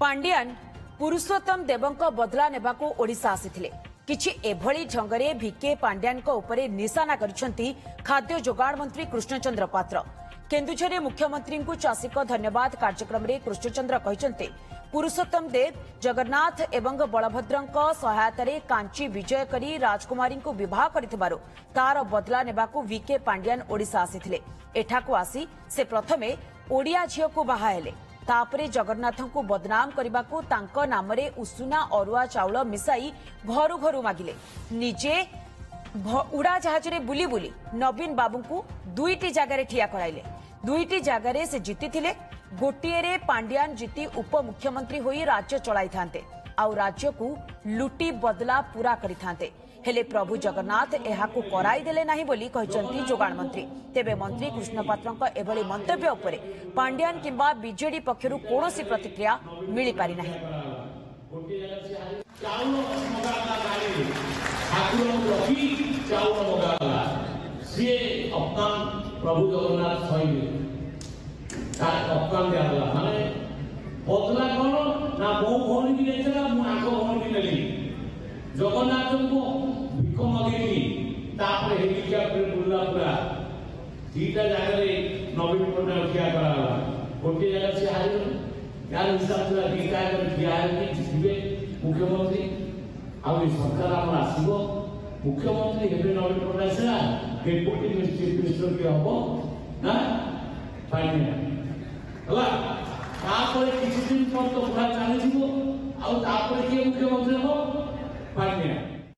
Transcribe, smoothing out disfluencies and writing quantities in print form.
पांडियान पुरुषोत्तम देवंक बदला नेबाकू ओडिशा आसिथिले। किछि एभଳି ढंगरे भिके पांड्यान उपरे निशाना करिसेंती खाद्य जोगाण मंत्री कृष्णचंद्र पात्र। केन्दुझरे मुख्यमंत्री को चाषिक धन्यवाद कार्यक्रम में कृष्णचंद्र कहते पुरुषोत्तम देव जगन्नाथ एवं बलभद्रंक सहायतारे कांची विजय करी राजकुमारी को विवाह करिथिबारु तार बदला नेबाकू वीके पांड्यान ओडिशा आसिथिले। एठाकू आसी से प्रथमे ओडिया झियो को बाहा हेले, तापरे जगन्नाथ को बदनाम करने तांको नामरे उषुना अरुआ चाउल मिसाई घरु घरु मागिले। निजे उड़ा जहाज रे बुली बुली नवीन बाबू को दुईटी जगार ठिया कराइले। दुईटी जगार से जीति गोटे रे पांड्यान जीति उपमुख्यमंत्री होई राज्य चलाई थांते आउ राज्य को लुटी बदला पूरा करि थांते। हेले प्रभु जगन्नाथ एहाकू कराई देले नाही बोली कहचंती जोगाण मंत्री। तेबे मंत्री कृष्ण पात्रंक एभली मंतव्य उपरे पांड्यान किंबा बीजेडी पक्षरु कोनोसी प्रतिक्रिया मिली पारि नाही। प्रभु जगन्नाथ माने बदला कौन ना मो भौणी की लेचला मु आको भौणी की नेली जगन्नाथ को भिख मगेली तापर हेलिकॉप्टर बुल्ला पूरा दीटा जगह रे नवीन पटनायक क्या करा गोटे जगह से हारिल यार हिसाब से दीटा जगह दिया है जिबे मुख्यमंत्री आ सरकार हमर आसीबो मुख्यमंत्री हेबे नवीन पटनायक से डेपुटी मिनिस्टर के हबो ना पानी हला तापर किछि दिन पर तो पूरा चली जीवो आ तापर के मुख्यमंत्री हो पानी।